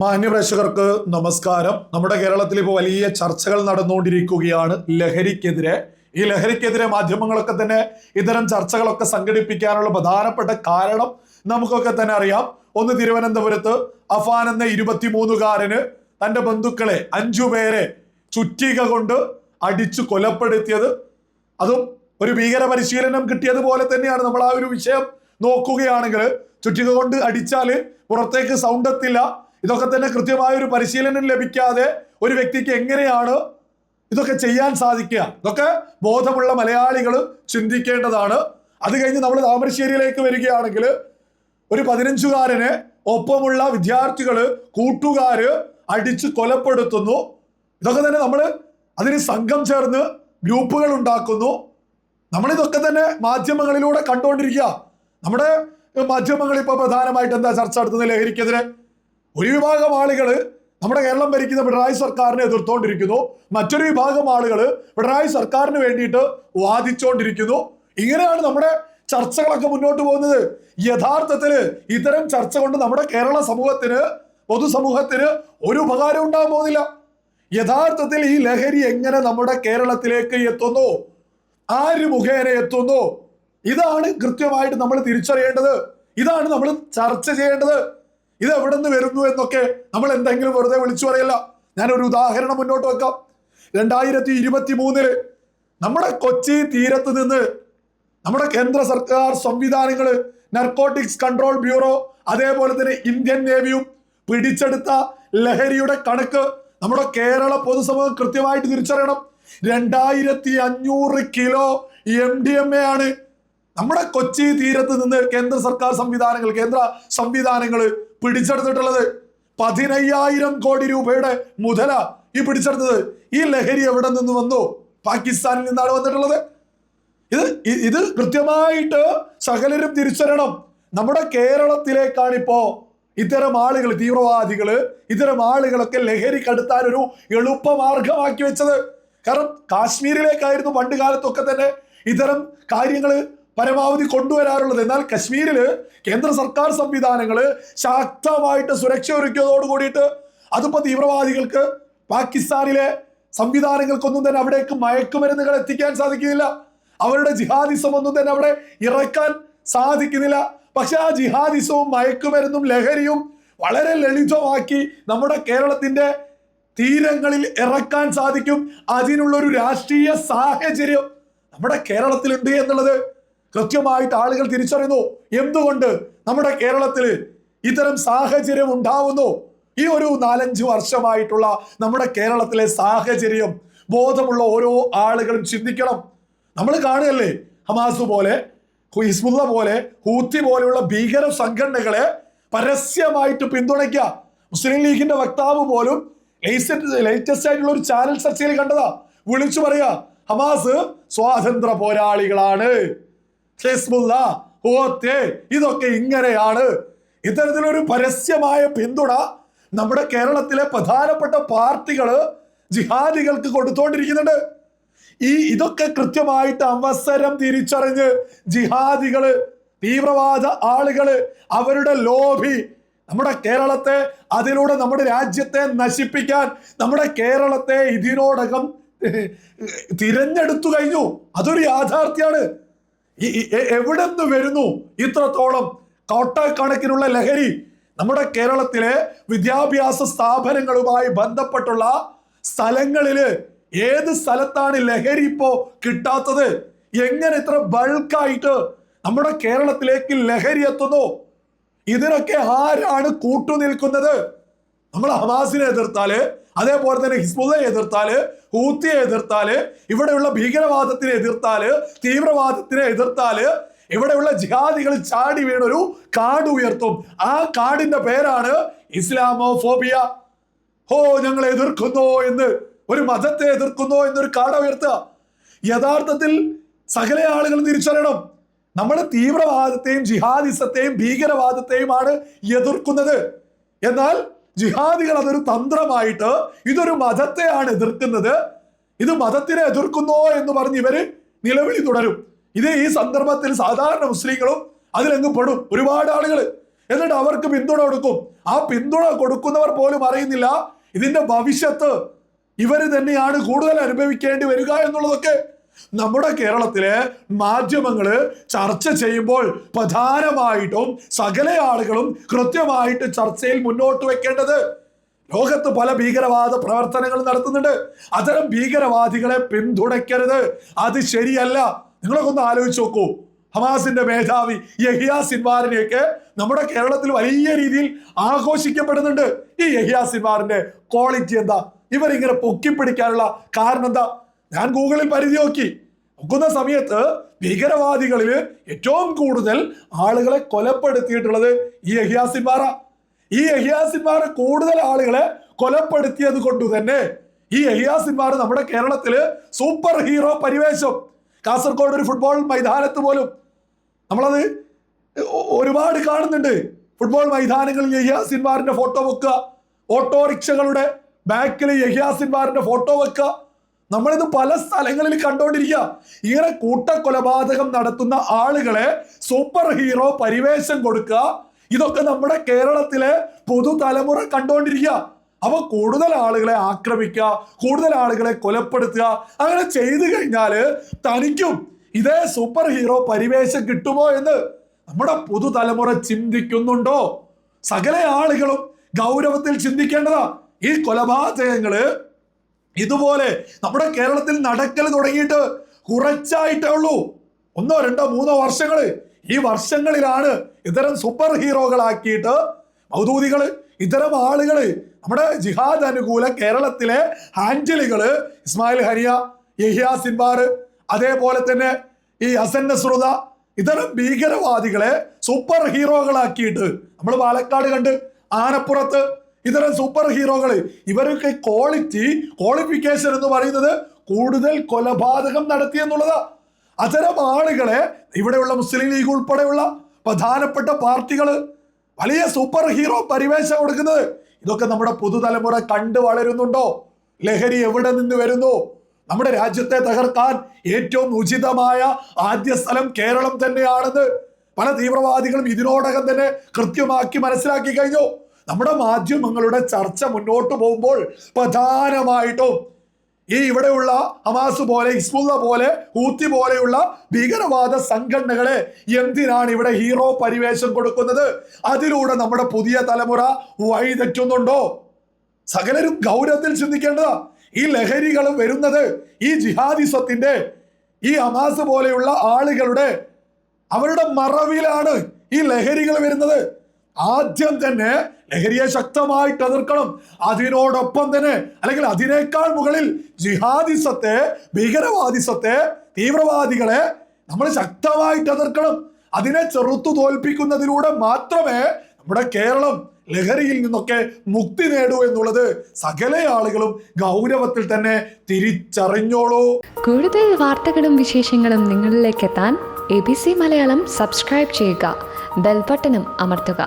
മാന്യപ്രേക്ഷകർക്ക് നമസ്കാരം. നമ്മുടെ കേരളത്തിൽ ഇപ്പോൾ വലിയ ചർച്ചകൾ നടന്നുകൊണ്ടിരിക്കുകയാണ് ലഹരിക്കെതിരെ. ഈ ലഹരിക്കെതിരെ മാധ്യമങ്ങളൊക്കെ തന്നെ ഇത്തരം ചർച്ചകളൊക്കെ സംഘടിപ്പിക്കാനുള്ള പ്രധാനപ്പെട്ട കാരണം നമുക്കൊക്കെ തന്നെ അറിയാം. ഒന്ന്, തിരുവനന്തപുരത്ത് അഫാൻ എന്ന 23-കാരന് തന്റെ ബന്ധുക്കളെ 5 പേരെ ചുറ്റിക കൊണ്ട് അടിച്ചു കൊലപ്പെടുത്തിയത്, അതും ഒരു ഭീകര പരിശീലനം കിട്ടിയതുപോലെ തന്നെയാണ്. നമ്മൾ ആ ഒരു വിഷയം നോക്കുകയാണെങ്കിൽ ചുറ്റിക കൊണ്ട് അടിച്ചാൽ പുറത്തേക്ക് സൗണ്ട് എത്തില്ല. ഇതൊക്കെ തന്നെ കൃത്യമായ ഒരു പരിശീലനം ലഭിക്കാതെ ഒരു വ്യക്തിക്ക് എങ്ങനെയാണ് ഇതൊക്കെ ചെയ്യാൻ സാധിക്കുക? ഇതൊക്കെ ബോധമുള്ള മലയാളികൾ ചിന്തിക്കേണ്ടതാണ്. അത് കഴിഞ്ഞ് നമ്മൾ താമരശ്ശേരിയിലേക്ക് വരികയാണെങ്കിൽ ഒരു 15-കാരനെ ഒപ്പമുള്ള വിദ്യാർത്ഥികള്, കൂട്ടുകാര് അടിച്ച് കൊലപ്പെടുത്തുന്നു. ഇതൊക്കെ തന്നെ നമ്മൾ അതിന് സംഘം ചേർന്ന് ഗ്രൂപ്പുകൾ ഉണ്ടാക്കുന്നു. നമ്മളിതൊക്കെ തന്നെ മാധ്യമങ്ങളിലൂടെ കണ്ടുകൊണ്ടിരിക്കുക. നമ്മുടെ മാധ്യമങ്ങൾ ഇപ്പൊ പ്രധാനമായിട്ട് എന്താ ചർച്ച നടത്തുന്നത്? ലഹരിക്കെതിരെ ഒരു വിഭാഗം ആളുകൾ നമ്മുടെ കേരളം ഭരിക്കുന്ന പിണറായി സർക്കാരിനെ എതിർത്തോണ്ടിരിക്കുന്നു, മറ്റൊരു വിഭാഗം ആളുകൾ പിണറായി സർക്കാരിന് വേണ്ടിയിട്ട് വാദിച്ചുകൊണ്ടിരിക്കുന്നു. ഇങ്ങനെയാണ് നമ്മുടെ ചർച്ചകളൊക്കെ മുന്നോട്ട് പോകുന്നത്. യഥാർത്ഥത്തില് ഇത്തരം ചർച്ച കൊണ്ട് നമ്മുടെ കേരള സമൂഹത്തിന്, പൊതുസമൂഹത്തിന് ഒരു ഉപകാരം ഉണ്ടാകാൻ പോകുന്നില്ല. യഥാർത്ഥത്തിൽ ഈ ലഹരി എങ്ങനെ നമ്മുടെ കേരളത്തിലേക്ക് എത്തുന്നു, ആര് മുഖേന എത്തുന്നു, ഇതാണ് കൃത്യമായിട്ട് നമ്മൾ തിരിച്ചറിയേണ്ടത്. ഇതാണ് നമ്മൾ ചർച്ച ചെയ്യേണ്ടത്. ഇത് എവിടെ നിന്ന് വരുന്നു എന്നൊക്കെ നമ്മൾ എന്തെങ്കിലും വെറുതെ വിളിച്ചു പറയല്ല. ഞാനൊരു ഉദാഹരണം മുന്നോട്ട് വെക്കാം. 2023 നമ്മുടെ കൊച്ചി തീരത്ത് നിന്ന് നമ്മുടെ കേന്ദ്ര സർക്കാർ സംവിധാനങ്ങള്, നർക്കോട്ടിക്സ് കൺട്രോൾ ബ്യൂറോ, അതേപോലെ തന്നെ ഇന്ത്യൻ നേവിയും പിടിച്ചെടുത്ത ലഹരിയുടെ കണക്ക് നമ്മുടെ കേരള പൊതുസമൂഹം കൃത്യമായിട്ട് തിരിച്ചറിയണം. 2500 കിലോ MDMA ആണ് നമ്മുടെ കൊച്ചി തീരത്ത് നിന്ന് കേന്ദ്ര സർക്കാർ സംവിധാനങ്ങൾ, കേന്ദ്ര സംവിധാനങ്ങൾ പിടിച്ചെടുത്തിട്ടുള്ളത്. 15,000 കോടി രൂപയുടെ മുതല ഈ പിടിച്ചെടുത്തത്. ഈ ലഹരി എവിടെ നിന്ന് വന്നു? പാകിസ്ഥാനിൽ നിന്നാണ് വന്നിട്ടുള്ളത്. ഇത് കൃത്യമായിട്ട് സകലരും തിരിച്ചറിയണം. നമ്മുടെ കേരളത്തിലേക്കാണ് ഇപ്പോ ഇത്തരം ആളുകൾ, തീവ്രവാദികള്, ഇത്തരം ആളുകളൊക്കെ ലഹരി കടത്താൻ ഒരു എളുപ്പമാർഗമാക്കി വെച്ചത്. കാരണം കാശ്മീരിലേക്കായിരുന്നു പണ്ട് കാലത്തൊക്കെ തന്നെ ഇത്തരം കാര്യങ്ങള് പരമാവധി കൊണ്ടുവരാറുള്ളത്. എന്നാൽ കശ്മീരില് കേന്ദ്ര സർക്കാർ സംവിധാനങ്ങള് ശക്തമായിട്ട് സുരക്ഷ ഒരുക്കിയതോട് കൂടിയിട്ട് അതിപ്പോ തീവ്രവാദികൾക്ക്, പാകിസ്ഥാനിലെ സംവിധാനങ്ങൾക്കൊന്നും തന്നെ അവിടേക്ക് മയക്കുമരുന്നുകൾ എത്തിക്കാൻ സാധിക്കുന്നില്ല. അവരുടെ ജിഹാദിസം ഒന്നും തന്നെ അവിടെ ഇറക്കാൻ സാധിക്കുന്നില്ല. പക്ഷെ ആ ജിഹാദിസവും മയക്കുമരുന്നും ലഹരിയും വളരെ ലളിതമാക്കി നമ്മുടെ കേരളത്തിന്റെ തീരങ്ങളിൽ ഇറക്കാൻ സാധിക്കും. അതിനുള്ളൊരു രാഷ്ട്രീയ സാഹചര്യം നമ്മുടെ കേരളത്തിലുണ്ട് എന്നുള്ളത് കൃത്യമായിട്ട് ആളുകൾ തിരിച്ചറിയുന്നു. എന്തുകൊണ്ട് നമ്മുടെ കേരളത്തിൽ ഇത്തരം സാഹചര്യം ഉണ്ടാവുന്നു? ഈ ഒരു 4-5 വർഷമായിട്ടുള്ള നമ്മുടെ കേരളത്തിലെ സാഹചര്യം ബോധമുള്ള ഓരോ ആളുകളും ചിന്തിക്കണം. നമ്മൾ കാണുകയല്ലേ, ഹമാസ് പോലെ, ഹിസ്ബുള്ള പോലെ, ഹൂത്തി പോലെയുള്ള ഭീകര സംഘടനകളെ പരസ്യമായിട്ട് പിന്തുണയ്ക്കുക. മുസ്ലിം ലീഗിന്റെ വക്താവ് പോലും ലേറ്റസ്റ്റ് ആയിട്ടുള്ള ഒരു ചാനൽ ചർച്ചയിൽ കണ്ടതാ, വിളിച്ചു പറയാ ഹമാസ് സ്വാതന്ത്ര്യ പോരാളികളാണ്, ഹിസ്ബുള്ള, ഹൂത്തി ഇതൊക്കെ ഇങ്ങനെയാണ്. ഇത്തരത്തിലൊരു പരസ്യമായ പിന്തുണ നമ്മുടെ കേരളത്തിലെ പ്രധാനപ്പെട്ട പാർട്ടികള് ജിഹാദികൾക്ക് കൊടുത്തോണ്ടിരിക്കുന്നുണ്ട്. ഇതൊക്കെ കൃത്യമായിട്ട് അവസരം തിരിച്ചറിഞ്ഞ് ജിഹാദികള്, തീവ്രവാദ ആളുകള്, അവരുടെ ലോബി നമ്മുടെ കേരളത്തെ, അതിലൂടെ നമ്മുടെ രാജ്യത്തെ നശിപ്പിക്കാൻ നമ്മുടെ കേരളത്തെ ഇതിനോടകം തിരഞ്ഞെടുത്തു കഴിഞ്ഞു. അതൊരു യാഥാർത്ഥ്യമാണ്. എവിടെ നിന്ന് വരുന്നു ഇത്രത്തോളം കോട്ടക്കണക്കിനുള്ള ലഹരി? നമ്മുടെ കേരളത്തിലെ വിദ്യാഭ്യാസ സ്ഥാപനങ്ങളുമായി ബന്ധപ്പെട്ടുള്ള സ്ഥലങ്ങളില് ഏത് സ്ഥലത്താണ് ലഹരി ഇപ്പോ കിട്ടാത്തത്? എങ്ങനെ ഇത്ര ബൾക്കായിട്ട് നമ്മുടെ കേരളത്തിലേക്ക് ലഹരി എത്തുന്നു? ഇതിനൊക്കെ ആരാണ് കൂട്ടുനിൽക്കുന്നത്? നമ്മൾ ഹമാസിനെ എതിർത്താല്, അതേപോലെ തന്നെ ഹിസ്ബുള്ളയെ എതിർത്താല്, ഹൂത്തിയെ എതിർത്താല്, ഇവിടെയുള്ള ഭീകരവാദത്തിനെ എതിർത്താല്, തീവ്രവാദത്തിനെ എതിർത്താല്, ഇവിടെയുള്ള ജിഹാദികൾ ചാടി വീണൊരു കാട് ഉയർത്തും. ആ കാടിന്റെ പേരാണ് ഇസ്ലാമോഫോബിയ. ഞങ്ങൾ എതിർക്കുന്നു എന്ന്, ഒരു മതത്തെ എതിർക്കുന്നു എന്നൊരു കാട് ഉയർത്തുക. യഥാർത്ഥത്തിൽ സകല ആളുകൾ തിരിച്ചറിയണം, നമ്മൾ തീവ്രവാദത്തെയും ജിഹാദിസത്തെയും ഭീകരവാദത്തെയുമാണ് എതിർക്കുന്നത്. എന്നാൽ ജിഹാദികൾ അതൊരു തന്ത്രമായിട്ട് ഇതൊരു മതത്തെയാണ് എതിർക്കുന്നത്, ഇത് മതത്തിനെ എതിർക്കുന്നോ എന്ന് പറഞ്ഞ് ഇവര് നിലവിളി തുടരും. ഇത് ഈ സന്ദർഭത്തിൽ സാധാരണ മുസ്ലിങ്ങളും അതിലെങ്ങ് പെടും. ഒരുപാട് ആളുകൾ എന്നിട്ട് അവർക്ക് പിന്തുണ കൊടുക്കും. ആ പിന്തുണ കൊടുക്കുന്നവർ പോലും അറിയുന്നില്ല ഇതിന്റെ ഭവിഷ്യത്ത് ഇവര് തന്നെയാണ് കൂടുതൽ അനുഭവിക്കേണ്ടി വരിക എന്നുള്ളതൊക്കെ. നമ്മുടെ കേരളത്തിലെ മാധ്യമങ്ങള് ചർച്ച ചെയ്യുമ്പോൾ പ്രധാനമായിട്ടും സകല ആളുകളും കൃത്യമായിട്ട് ചർച്ചയിൽ മുന്നോട്ട് വെക്കേണ്ടത്, ലോകത്ത് പല ഭീകരവാദ പ്രവർത്തനങ്ങൾ നടത്തുന്നുണ്ട്, അത്തരം ഭീകരവാദികളെ പിന്തുണയ്ക്കരുത്, അത് ശരിയല്ല. നിങ്ങളൊക്കെ ഒന്ന് ആലോചിച്ച് നോക്കൂ. ഹമാസിന്റെ മേധാവി യഹിയ സിൻവാറിനെയൊക്കെ നമ്മുടെ കേരളത്തിൽ വലിയ രീതിയിൽ ആഘോഷിക്കപ്പെടുന്നുണ്ട്. ഈ യഹിയ സിൻവാറിന്റെ ക്വാളിറ്റി എന്താ? ഇവരിങ്ങനെ പൊക്കിപ്പിടിക്കാനുള്ള കാരണം എന്താ? ഞാൻ ഗൂഗിളിൽ പരിധി നോക്കുന്ന സമയത്ത് ഭീകരവാദികളിൽ ഏറ്റവും കൂടുതൽ ആളുകളെ കൊലപ്പെടുത്തിയിട്ടുള്ളത് ഈ യഹിയ സിൻവാറ. ഈ യഹിയ സിൻവാർ കൂടുതൽ ആളുകളെ കൊലപ്പെടുത്തിയത് കൊണ്ട് തന്നെ ഈ യഹിയ സിൻവാർ നമ്മുടെ കേരളത്തില് സൂപ്പർ ഹീറോ പരിവേഷം. കാസർഗോഡ് ഒരു ഫുട്ബോൾ മൈതാനത്ത് പോലും നമ്മളത് ഒരുപാട് കാണുന്നുണ്ട്. ഫുട്ബോൾ മൈതാനങ്ങളിൽ യഹിയ സിൻവാറിന്റെ ഫോട്ടോ വെക്കുക, ഓട്ടോറിക്ഷകളുടെ ബാക്കിൽ യഹിയ സിൻവാറിന്റെ ഫോട്ടോ വെക്കുക. നമ്മളിത് പല സ്ഥലങ്ങളിൽ കണ്ടുകൊണ്ടിരിക്കുക. ഇങ്ങനെ കൂട്ടക്കൊലപാതകം നടത്തുന്ന ആളുകളെ സൂപ്പർ ഹീറോ പരിവേഷം കൊടുക്കുക, ഇതൊക്കെ നമ്മുടെ കേരളത്തിലെ പുതുതലമുറ കണ്ടുകൊണ്ടിരിക്കുക. അപ്പൊ കൂടുതൽ ആളുകളെ ആക്രമിക്കുക, കൂടുതൽ ആളുകളെ കൊലപ്പെടുത്തുക, അങ്ങനെ ചെയ്തു കഴിഞ്ഞാല് തനിക്കും ഇതേ സൂപ്പർ ഹീറോ പരിവേഷം കിട്ടുമോ എന്ന് നമ്മുടെ പുതുതലമുറ ചിന്തിക്കുന്നുണ്ടോ? സകല ആളുകളും ഗൗരവത്തിൽ ചിന്തിക്കേണ്ടതാ. ഈ കൊലപാതകങ്ങള് ഇതുപോലെ നമ്മുടെ കേരളത്തിൽ നടക്കൽ തുടങ്ങിയിട്ട് കുറച്ചായിട്ടേ ഉള്ളൂ. 1, 2, 3 വർഷങ്ങള്. ഈ വർഷങ്ങളിലാണ് ഇത്തരം സൂപ്പർ ഹീറോകളാക്കിയിട്ട് മൗദൂദികള്, ഇത്തരം ആളുകള്, നമ്മുടെ ജിഹാദ് അനുകൂല കേരളത്തിലെ ഹാൻഡിലുകള്, ഇസ്മായിൽ ഹനിയ, യഹിയ സിൻവാർ, അതേപോലെ തന്നെ ഈ ഹസൻ നസ്രുദ, ഇത്തരം ഭീകരവാദികളെ സൂപ്പർ ഹീറോകളാക്കിയിട്ട് നമ്മൾ പാലക്കാട് കണ്ട്, ആനപ്പുറത്ത് ഇത്തരം സൂപ്പർ ഹീറോകള്, ഇവർക്ക് ക്വാളിഫിക്കേഷൻ എന്ന് പറയുന്നത് കൂടുതൽ കൊലപാതകം നടത്തി എന്നുള്ളതാ. അത്തരം ആളുകളെ ഇവിടെയുള്ള മുസ്ലിം ലീഗ് ഉൾപ്പെടെയുള്ള പ്രധാനപ്പെട്ട പാർട്ടികള് വലിയ സൂപ്പർ ഹീറോ പരിവേഷം കൊടുക്കുന്നത്. ഇതൊക്കെ നമ്മുടെ പുതുതലമുറ കണ്ടു വളരുന്നുണ്ടോ? ലഹരി എവിടെ നിന്ന് വരുന്നു? നമ്മുടെ രാജ്യത്തെ തകർക്കാൻ ഏറ്റവും ഉചിതമായ ആദ്യ സ്ഥലം കേരളം തന്നെയാണെന്ന് പല തീവ്രവാദികളും ഇതിനോടകം തന്നെ കൃത്യമാക്കി മനസ്സിലാക്കി കഴിഞ്ഞു. നമ്മുടെ മാധ്യമങ്ങളുടെ ചർച്ച മുന്നോട്ട് പോകുമ്പോൾ പ്രധാനമായിട്ടും ഈ ഇവിടെയുള്ള ഹമാസ് പോലെ, ഹിസ്ബുള്ള പോലെ, ഹൂത്തി പോലെയുള്ള ഭീകരവാദ സംഘടനകളെ എന്തിനാണ് ഇവിടെ ഹീറോ പരിവേഷം കൊടുക്കുന്നത്? അതിലൂടെ നമ്മുടെ പുതിയ തലമുറ വഴിതെറ്റുന്നുണ്ടോ? സകലരും ഗൗരവത്തിൽ ചിന്തിക്കേണ്ടതാ. ഈ ലഹരികൾ വരുന്നത് ഈ ജിഹാദിസത്തിന്റെ, ഈ ഹമാസ് പോലെയുള്ള ആളുകളുടെ അവരുടെ മറവിലാണ് ഈ ലഹരികൾ വരുന്നത്. ആദ്യം തന്നെ ലഹരിയെ ശക്തമായിട്ട് എതിർക്കണം. അതിനോടൊപ്പം തന്നെ, അല്ലെങ്കിൽ അതിനേക്കാൾ മുകളിൽ ജിഹാദിസത്തെ, ഭീകരവാദിസത്തെ, തീവ്രവാദികളെ നമ്മൾ ശക്തമായിട്ട് എതിർക്കണം. അതിനെ ചെറുത്തു തോൽപ്പിക്കുന്നതിലൂടെ മാത്രമേ നമ്മുടെ കേരളം ലഹരിയിൽ നിന്നൊക്കെ മുക്തി നേടൂ എന്നുള്ളത് സകല ആളുകളും ഗൗരവത്തിൽ തന്നെ തിരിച്ചറിഞ്ഞോളൂ. കൂടുതൽ വാർത്തകളും വിശേഷങ്ങളും നിങ്ങളിലേക്ക് എത്താൻ ABC മലയാളം സബ്സ്ക്രൈബ് ചെയ്യുക, ബെൽ ബട്ടണും അമർത്തുക.